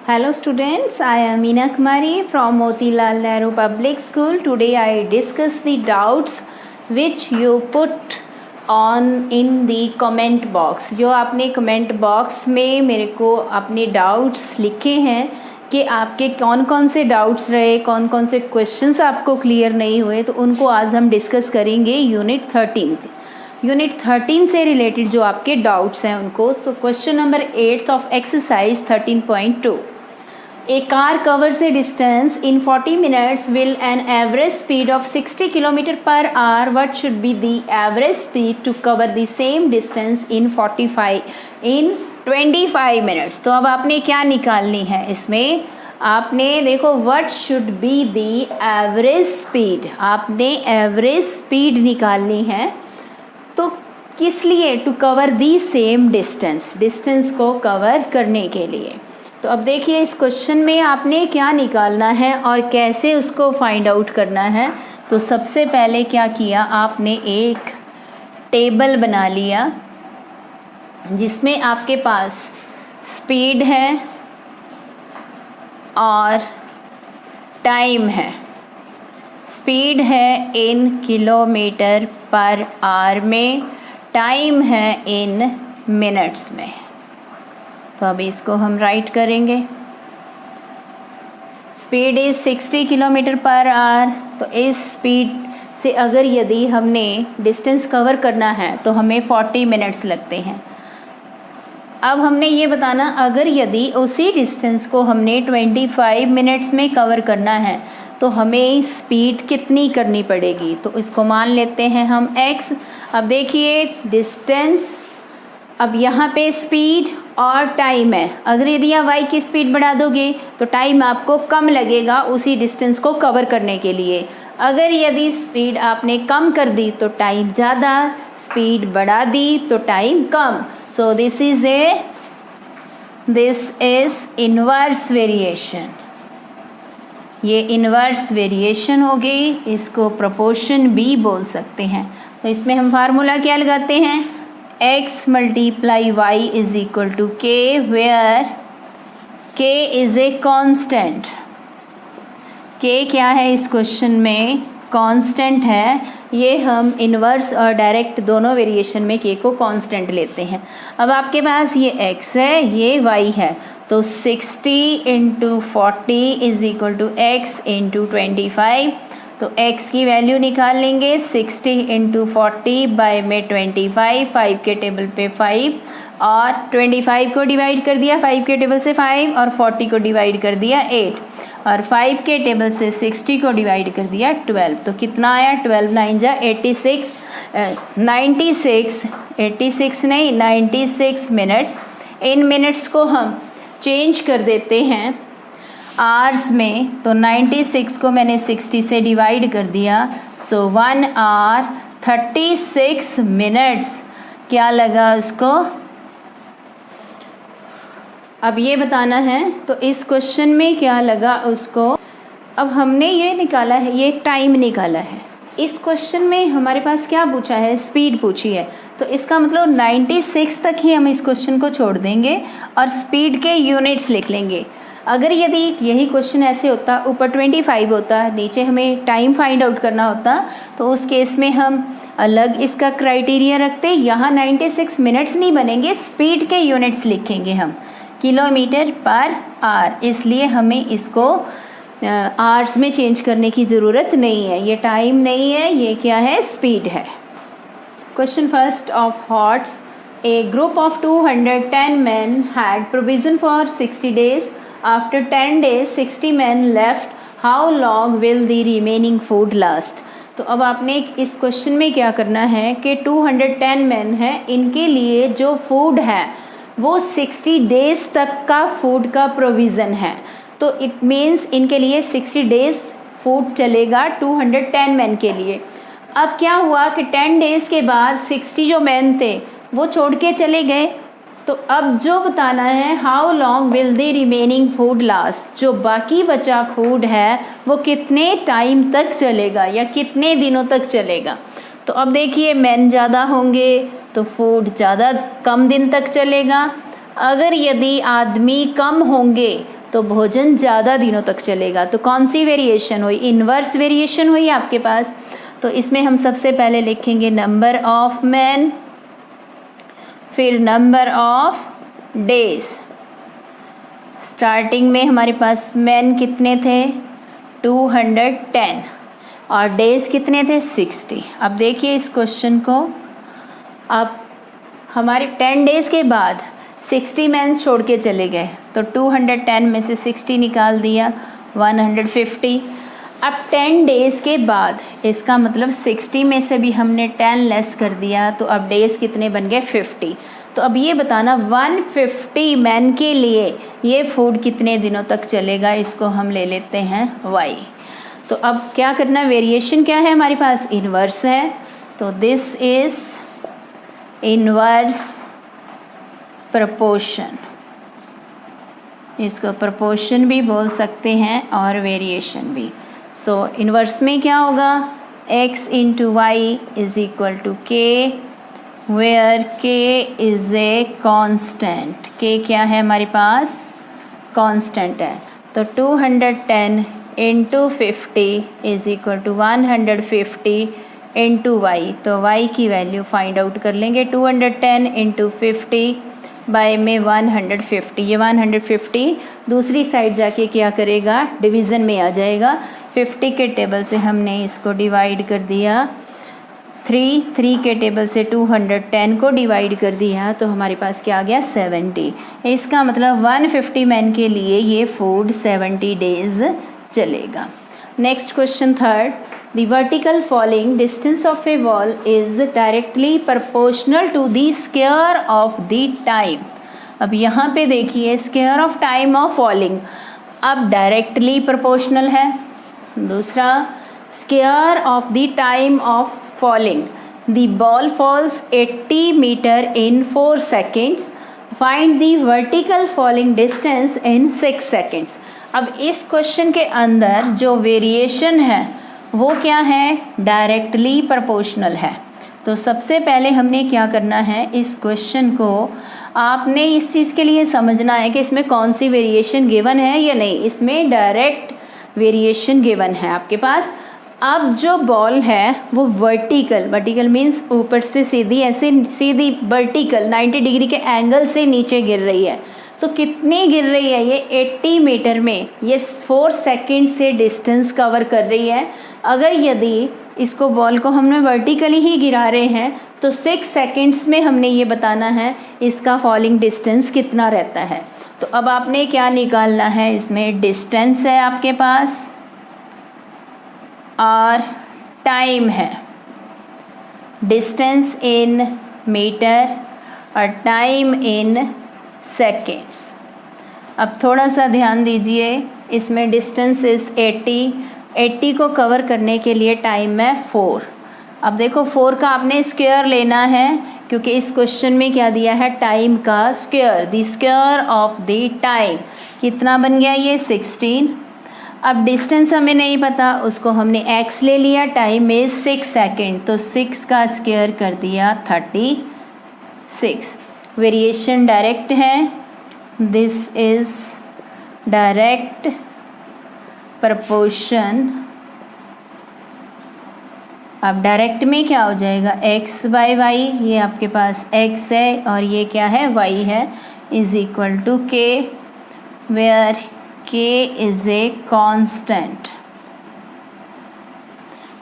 Hello students, I am Meena Kumari from Motilal Nehru Public School. Today I discuss the doubts which you put on in the comment box. जो आपने comment box में मेरे को अपने doubts लिखे हैं कि आपके कौन कौन से doubts रहे, कौन कौन से questions आपको clear नहीं हुए, तो उनको आज हम discuss करेंगे यूनिट 13 से रिलेटेड जो आपके डाउट्स हैं उनको. So question number 8 of exercise 13.2. A car covers a distance in 40 minutes will an average speed of 60 kilometre per hour. What should be the average speed to cover the same distance in 25 minutes. तो अब आपने क्या निकालनी है इसमें, आपने देखो what should be the average speed, आपने एवरेज स्पीड निकालनी है. तो किस लिए, to cover the same distance को कवर करने के लिए. तो अब देखिए इस क्वेश्चन में आपने क्या निकालना है और कैसे उसको फाइंड आउट करना है. तो सबसे पहले क्या किया, आपने एक टेबल बना लिया जिसमें आपके पास स्पीड है और टाइम है. स्पीड है इन किलोमीटर पर आवर में, टाइम है इन मिनट्स में. तो अब इसको हम राइट करेंगे. Speed is 60 kilometre per our. तो इस स्पीड से अगर यदि हमने डिस्टेंस कवर करना है तो हमें 40 मिनट्स लगते हैं. अब हमने ये बताना, अगर यदि उसी डिस्टेंस को हमने 25 मिनट्स में कवर करना है तो हमें स्पीड कितनी करनी पड़ेगी. तो इसको मान लेते हैं हम x. अब देखिए डिस्टेंस, अब यहाँ पे स्पीड और टाइम है. अगर यदि आप y की स्पीड बढ़ा दोगे तो टाइम आपको कम लगेगा उसी डिस्टेंस को कवर करने के लिए. अगर यदि स्पीड आपने कम कर दी तो टाइम ज़्यादा, स्पीड बढ़ा दी तो time come. So this is inverse variation. ये इन्वर्स वेरिएशन होगी, इसको प्रोपोर्शन भी बोल सकते हैं. तो इसमें हम फार्मूला क्या लगाते हैं, x multiply y is equal to k, where k is a constant. k क्या है इस क्वेश्चन में, कांस्टेंट है. ये हम इन्वर्स और डायरेक्ट दोनों वेरिएशन में k को कांस्टेंट लेते हैं. अब आपके पास ये x है, ये y है, तो 60 into 40 is equal to x into 25. तो x की वैल्यू निकाल लेंगे. 60 इंटू 40 बाय में 25, 5 के टेबल पे 5, और 25 को डिवाइड कर दिया 5 के टेबल से 5, और 40 को डिवाइड कर दिया 8, और 5 के टेबल से 60 को डिवाइड कर दिया 12. तो कितना आया, 12 9 जा 86, 96 मिनट्स. इन मिनट्स को हम चेंज कर देते हैं आवर्स में. तो 96 को मैंने 60 से डिवाइड कर दिया. सो 1 आवर 36 मिनट्स क्या लगा उसको, अब ये बताना है. तो इस क्वेश्चन में क्या लगा उसको, अब हमने ये निकाला है, ये टाइम निकाला है. इस क्वेश्चन में हमारे पास क्या पूछा है, स्पीड पूछी है. तो इसका मतलब 96 तक ही हम इस क्वेश्चन को छोड़ देंगे और स्पीड के यूनिट्स लिख लेंगे. अगर यदि यही क्वेश्चन ऐसे होता, ऊपर 25 होता, नीचे हमें टाइम फाइंड आउट करना होता, तो उस केस में हम अलग इसका क्राइटेरिया रखते. यहाँ 96 मिनट्स नहीं बनेंगे, स्पीड के यूनिट्स लिखेंगे हम, किलोमीटर पर आवर. इसलिए हमें इसको आवर्स में चेंज करने की ज़रूरत नहीं है. ये टाइम नहीं है, ये क्या है, स्पीड है. Question first of hots. A group of 210 men had provision for 60 days. After 10 days 60 men left. How long will the remaining food last? तो अब आपने इस क्वेश्चन में क्या करना है कि 210 men हैं, इनके लिए जो फूड है वो 60 डेज़ तक का फूड का प्रोविज़न है. तो इट मीन्स इनके लिए 60 डेज़ फूड चलेगा 210 men के लिए. अब क्या हुआ कि 10 डेज़ के बाद 60 जो मैन थे वो छोड़ के चले गए. तो अब जो बताना है, how long will the remaining food last, जो बाकी बचा फूड है वो कितने टाइम तक चलेगा या कितने दिनों तक चलेगा. तो अब देखिए मैन ज़्यादा होंगे तो फूड ज़्यादा कम दिन तक चलेगा. अगर यदि आदमी कम होंगे तो भोजन ज़्यादा दिनों तक चलेगा। तो कौन सी वेरिएशन हुई? इन्वर्स वेरिएशन हुई आपके पास। तो इसमें हम सबसे पहले लिखेंगे नंबर ऑफ मैन, फिर नंबर ऑफ डेज। स्टार्टिंग में हमारे पास मैन कितने थे? 210 और डेज कितने थे? 60। अब देखिए इस क्वेश्चन को, अब हमारे 10 डेज़ के बाद 60 मैन छोड़ के चले गए, तो 210 में से 60 निकाल दिया, 150। अब 10 डेज़ के बाद इसका मतलब 60 में से भी हमने 10 लेस कर दिया, तो अब डेज़ कितने बन गए? 50। तो अब ये बताना 150 मैन के लिए ये फूड कितने दिनों तक चलेगा, इसको हम ले लेते हैं y। तो अब क्या करना, वेरिएशन क्या है हमारे पास? इन्वर्स है, तो दिस इज़ इन्वर्स प्रपोर्शन। इसको प्रपोर्शन भी बोल सकते हैं और वेरिएशन भी। सो इन्वर्स में क्या होगा? x into Y is equal to k, where k is a constant. k क्या है हमारे पास? कांस्टेंट है। तो 210 into 50 is equal to 150 into Y. तो y की वैल्यू फाइंड आउट कर लेंगे। 210 इंटू 50 बाय में 150, ये 150 दूसरी साइड जाके क्या करेगा? डिवीज़न में आ जाएगा। 50 के टेबल से हमने इसको डिवाइड कर दिया 3 के टेबल से 210 को डिवाइड कर दिया, तो हमारे पास क्या आ गया? 70। इसका मतलब 150 मैन के लिए ये फूड 70 डेज चलेगा। Next question third, the vertical falling distance of a wall is directly proportional to the square of the time. अब यहाँ पे देखिए square of time of falling, अब डायरेक्टली प्रोपोर्शनल है। दूसरा, square of the time of falling, the ball falls 80 metre in 4 seconds, find the vertical falling distance in 6 seconds. अब इस question के अंदर जो वेरिएशन है वो क्या है? डायरेक्टली प्रोपोर्शनल है। तो सबसे पहले हमने क्या करना है, इस क्वेश्चन को आपने इस चीज़ के लिए समझना है कि इसमें कौन सी वेरिएशन गिवन है या नहीं। इसमें डायरेक्ट वेरिएशन गिवन है आपके पास। अब जो बॉल है वो वर्टिकल मीन्स ऊपर से सीधी, ऐसे सीधी वर्टिकल 90 डिग्री के एंगल से नीचे गिर रही है। तो कितनी गिर रही है? ये 80 मीटर में ये 4 सेकेंड से डिस्टेंस कवर कर रही है। अगर यदि इसको बॉल को हमने वर्टिकली ही गिरा रहे हैं तो 6 सेकेंड्स में हमने ये बताना है इसका फॉलिंग डिस्टेंस कितना रहता है। तो अब आपने क्या निकालना है, इसमें डिस्टेंस है आपके पास और टाइम है। डिस्टेंस इन मीटर और टाइम इन सेकेंड्स। अब थोड़ा सा ध्यान दीजिए, इसमें डिस्टेंस इज़ 80 को कवर करने के लिए टाइम है 4। अब देखो 4 का आपने स्क्वायर लेना है, क्योंकि इस क्वेश्चन में क्या दिया है? टाइम का square, the square of the time. कितना बन गया ये? 16। अब डिस्टेंस हमें नहीं पता, उसको हमने x ले लिया, टाइम इज़ 6 सेकेंड, तो 6 का स्क्वायर कर दिया 36। वेरिएशन डायरेक्ट है, दिस इज़ डायरेक्ट प्रपोर्शन। अब डायरेक्ट में क्या हो जाएगा? x बाई वाई, ये आपके पास x है और ये क्या है? y है, is equal to k, where k is a constant.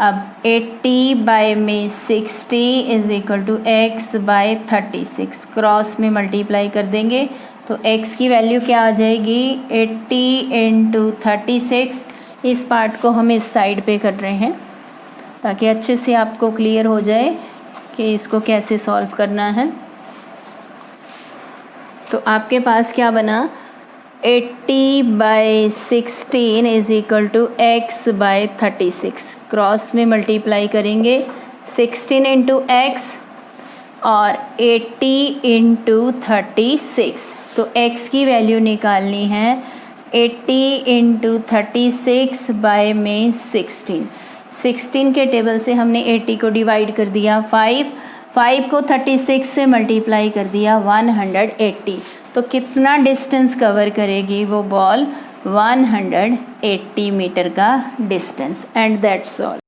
अब 80 बाई में 60 is equal to x by 36, cross में मल्टीप्लाई कर देंगे तो x की वैल्यू क्या आ जाएगी? 80 इंटू 36। इस पार्ट को हम इस साइड पे कर रहे हैं ताकि अच्छे से आपको क्लियर हो जाए कि इसको कैसे सॉल्व करना है। तो आपके पास क्या बना? 80 by 16 is equal to x by 36, cross में मल्टीप्लाई करेंगे 16 इंटू एक्स और 80 इंटू 36। तो x की वैल्यू निकालनी है 80 इंटू 36 बाय में 16 के टेबल से हमने 80 को डिवाइड कर दिया 5 5 को 36 से मल्टीप्लाई कर दिया 180, तो कितना डिस्टेंस कवर करेगी वो बॉल? 180 मीटर का डिस्टेंस। And that's all.